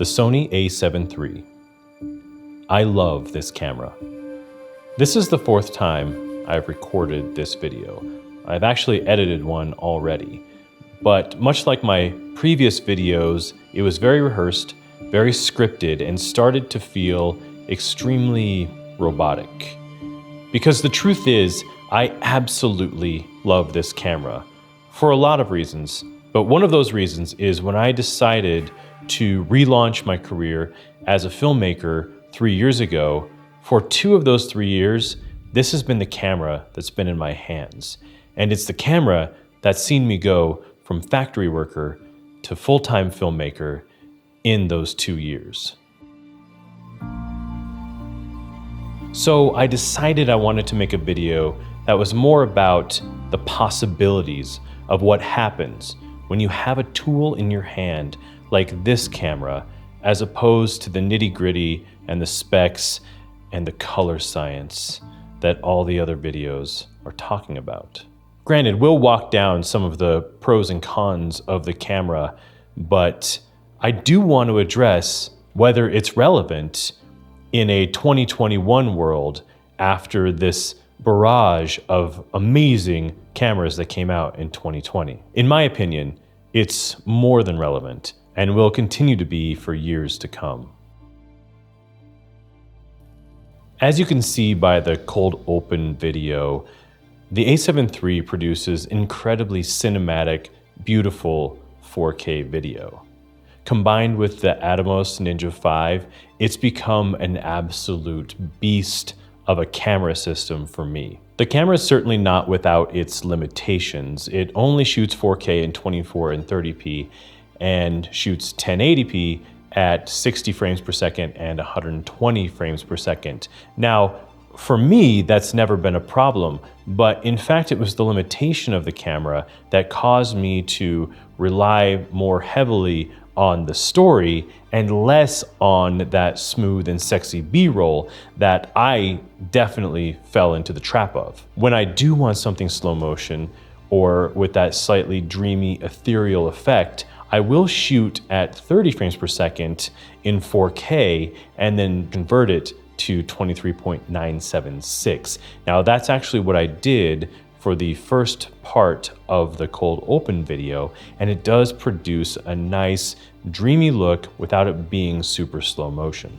The Sony A7 III. I love this camera. This is the fourth time I've recorded this video. I've actually edited one already, but much like my previous videos, it was very rehearsed, very scripted, and started to feel extremely robotic. Because the truth is, I absolutely love this camera for a lot of reasons, but one of those reasons is when I decided to relaunch my career as a filmmaker 3 years ago. For 2 of those 3 years, this has been the camera that's been in my hands. And it's the camera that's seen me go from factory worker to full-time filmmaker in those 2 years. So I decided I wanted to make a video that was more about the possibilities of what happens when you have a tool in your hand like this camera, as opposed to the nitty-gritty and the specs and the color science that all the other videos are talking about. Granted, we'll walk down some of the pros and cons of the camera, but I do want to address whether it's relevant in a 2021 world after this barrage of amazing cameras that came out in 2020. In my opinion, it's more than relevant and will continue to be for years to come. As you can see by the cold open video, the A7 III produces incredibly cinematic, beautiful 4K video. Combined with the Atomos Ninja 5, it's become an absolute beast of a camera system for me. The camera is certainly not without its limitations. It only shoots 4K in 24 and 30p and shoots 1080p at 60 frames per second and 120 frames per second. Now, for me, that's never been a problem, but in fact, it was the limitation of the camera that caused me to rely more heavily on the story and less on that smooth and sexy B-roll that I definitely fell into the trap of. When I do want something slow motion or with that slightly dreamy, ethereal effect, I will shoot at 30 frames per second in 4K and then convert it to 23.976. Now that's actually what I did for the first part of the cold open video, and it does produce a nice dreamy look without it being super slow motion.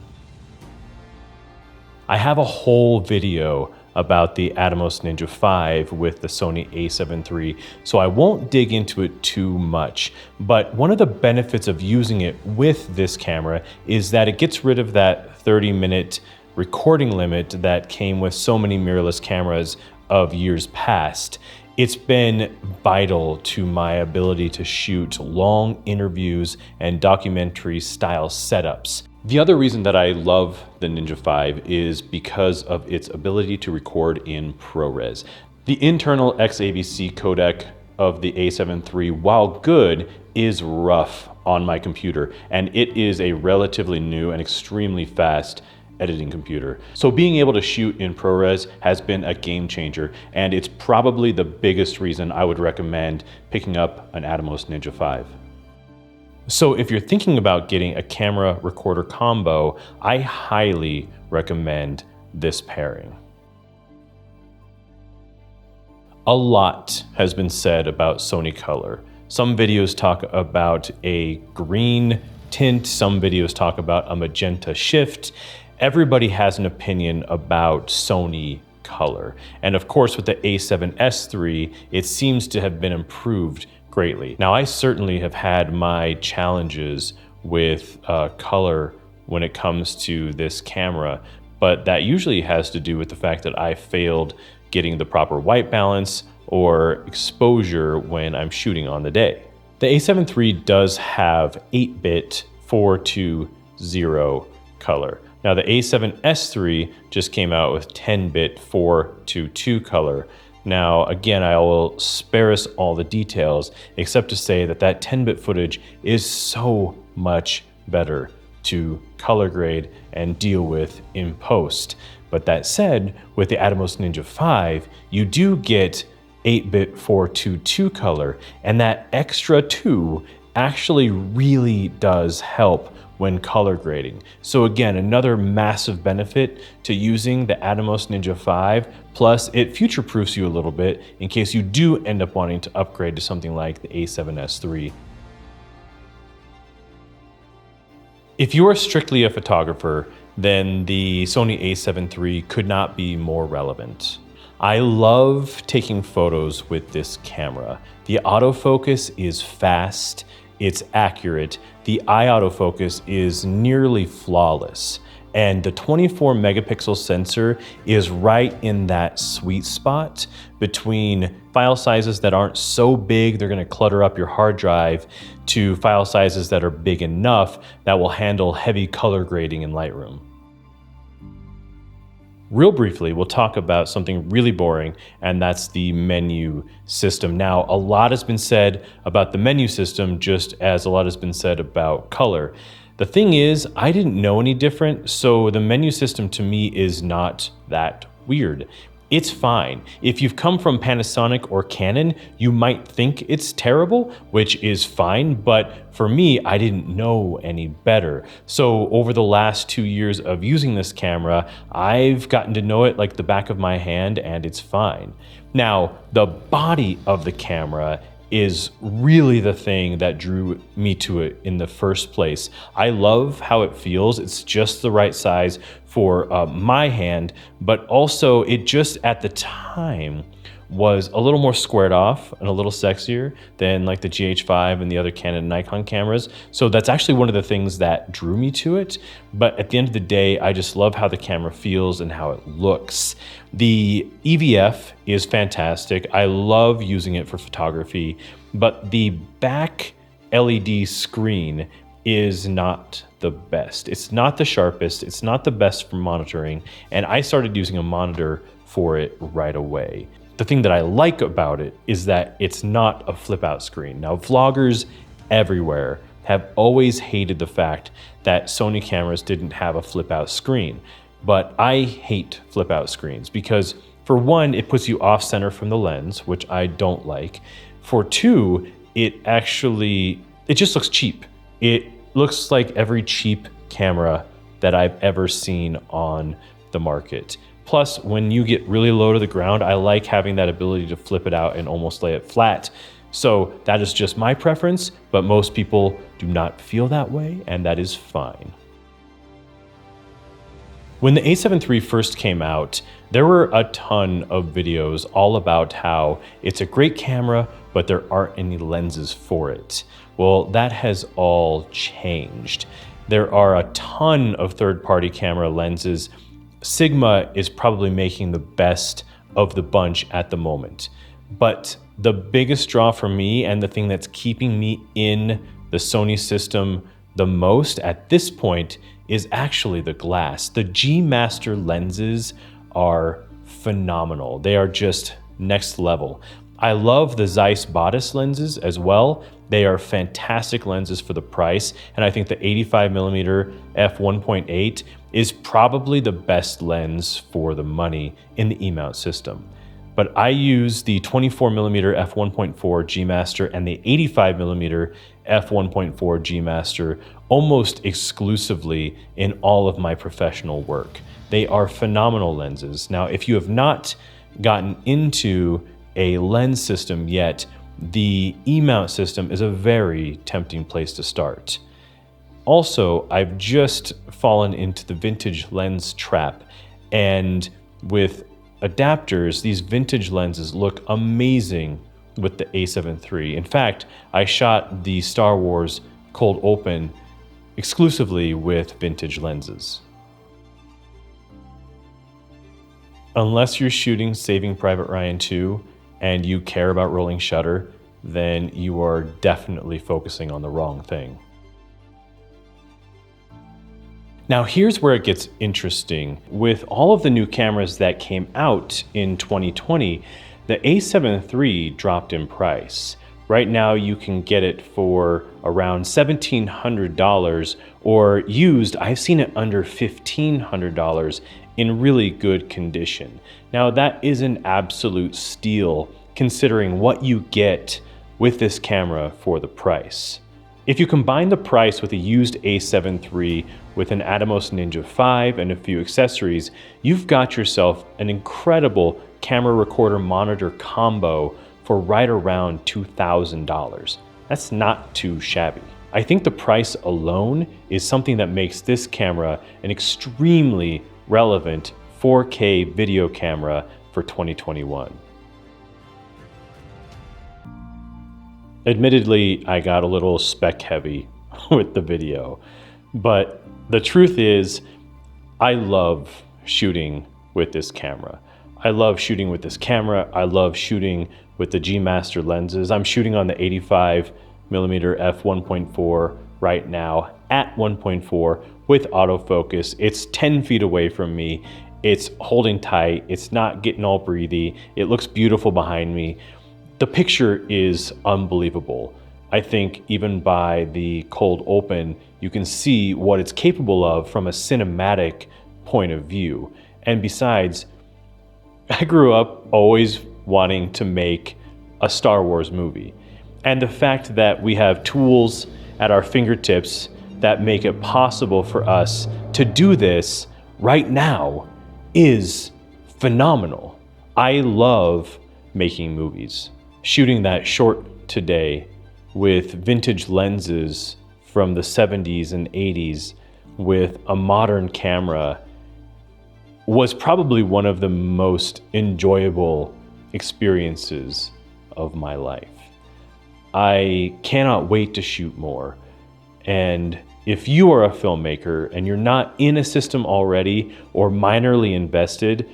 I have a whole video about the Atomos Ninja 5 with the Sony A7 III, so I won't dig into it too much, but one of the benefits of using it with this camera is that it gets rid of that 30-minute recording limit that came with so many mirrorless cameras of years past. It's been vital to my ability to shoot long interviews and documentary style setups. The other reason that I love the Ninja 5 is because of its ability to record in ProRes. The internal XAVC codec of the A7 III, while good, is rough on my computer, and it is a relatively new and extremely fast editing computer. So being able to shoot in ProRes has been a game changer, and it's probably the biggest reason I would recommend picking up an Atomos Ninja 5. So if you're thinking about getting a camera recorder combo, I highly recommend this pairing. A lot has been said about Sony Colour. Some videos talk about a green tint, some videos talk about a magenta shift. Everybody has an opinion about Sony Colour. And of course, with the A7S III, it seems to have been improved greatly. Now, I certainly have had my challenges with color when it comes to this camera, but that usually has to do with the fact that I failed getting the proper white balance or exposure when I'm shooting on the day. The A7 III does have 8-bit 420 color. Now the A7S III just came out with 10-bit 422 color. Now, again, I will spare us all the details, except to say that that 10-bit footage is so much better to color grade and deal with in post. But that said, with the Atomos Ninja 5, you do get 8-bit 422 color, and that extra 2 actually really does help when color grading. So again, another massive benefit to using the Atomos Ninja 5, plus it future-proofs you a little bit in case you do end up wanting to upgrade to something like the A7S III. If you are strictly a photographer, then the Sony A7 III could not be more relevant. I love taking photos with this camera. The autofocus is fast, it's accurate, the eye autofocus is nearly flawless, and the 24 megapixel sensor is right in that sweet spot between file sizes that aren't so big they're gonna clutter up your hard drive to file sizes that are big enough that will handle heavy color grading in Lightroom. Real briefly, we'll talk about something really boring, and that's the menu system. Now, a lot has been said about the menu system, just as a lot has been said about color. The thing is, I didn't know any different, so the menu system to me is not that weird. It's fine. If you've come from Panasonic or Canon, you might think it's terrible, which is fine, but for me, I didn't know any better. So over the last 2 years of using this camera, I've gotten to know it like the back of my hand, and it's fine. Now, the body of the camera is really the thing that drew me to it in the first place. I love how it feels. It's just the right size for my hand, but also it just at the time was a little more squared off and a little sexier than like the GH5 and the other Canon and Nikon cameras. So that's actually one of the things that drew me to it. But at the end of the day, I just love how the camera feels and how it looks. The EVF is fantastic. I love using it for photography, but the back LED screen is not the best. It's not the sharpest. It's not the best for monitoring. And I started using a monitor for it right away. The thing that I like about it is that it's not a flip out screen. Now, vloggers everywhere have always hated the fact that Sony cameras didn't have a flip out screen. But I hate flip out screens because for one, it puts you off center from the lens, which I don't like. For two, it just looks cheap. It looks like every cheap camera that I've ever seen on the market. Plus, when you get really low to the ground, I like having that ability to flip it out and almost lay it flat. So that is just my preference, but most people do not feel that way, and that is fine. When the A7 III first came out, there were a ton of videos all about how it's a great camera, but there aren't any lenses for it. Well, that has all changed. There are a ton of third-party camera lenses. Sigma is probably making the best of the bunch at the moment. But the biggest draw for me and the thing that's keeping me in the Sony system the most at this point is actually the glass. The G Master lenses are phenomenal. They are just next level. I love the Zeiss bodice lenses as well. They are fantastic lenses for the price, and I think the 85mm f1.8 is probably the best lens for the money in the E-mount system. But I use the 24mm f1.4 G Master and the 85mm f1.4 G Master almost exclusively in all of my professional work. They are phenomenal lenses. Now, if you have not gotten into a lens system yet, the E-mount system is a very tempting place to start. Also, I've just fallen into the vintage lens trap, and with adapters, these vintage lenses look amazing with the A7 III. In fact, I shot the Star Wars cold open exclusively with vintage lenses. Unless you're shooting Saving Private Ryan 2 and you care about rolling shutter, then you are definitely focusing on the wrong thing. Now here's where it gets interesting. With all of the new cameras that came out in 2020, the A7 III dropped in price. Right now you can get it for around $1,700, or used, I've seen it under $1,500 in really good condition. Now that is an absolute steal considering what you get with this camera for the price. If you combine the price with a used A7 III with an Atomos Ninja 5 and a few accessories, you've got yourself an incredible camera recorder monitor combo for right around $2,000. That's not too shabby. I think the price alone is something that makes this camera an extremely relevant 4K video camera for 2021. Admittedly, I got a little spec heavy with the video, but the truth is, I love shooting with this camera. I love shooting with this camera. I love shooting with the G Master lenses. I'm shooting on the 85mm f1.4 right now at 1.4 with autofocus. It's 10 feet away from me. It's holding tight. It's not getting all breathy. It looks beautiful behind me. The picture is unbelievable. I think even by the cold open, you can see what it's capable of from a cinematic point of view. And besides, I grew up always wanting to make a Star Wars movie. And the fact that we have tools at our fingertips that make it possible for us to do this right now is phenomenal. I love making movies. Shooting that short today with vintage lenses from the 70s and 80s with a modern camera was probably one of the most enjoyable experiences of my life. I cannot wait to shoot more. And if you are a filmmaker and you're not in a system already or minorly invested,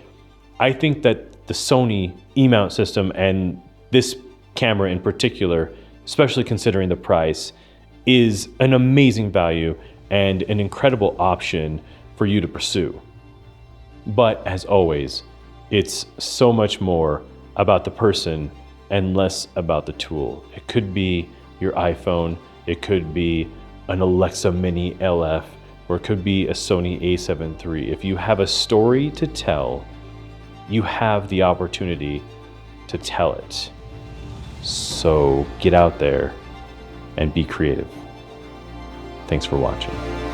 I think that the Sony E-mount system and this camera in particular, especially considering the price, is an amazing value and an incredible option for you to pursue. But as always, it's so much more about the person and less about the tool. It could be your iPhone, it could be an Alexa Mini LF, or it could be a Sony A7 III. If you have a story to tell, you have the opportunity to tell it. So get out there and be creative. Thanks for watching.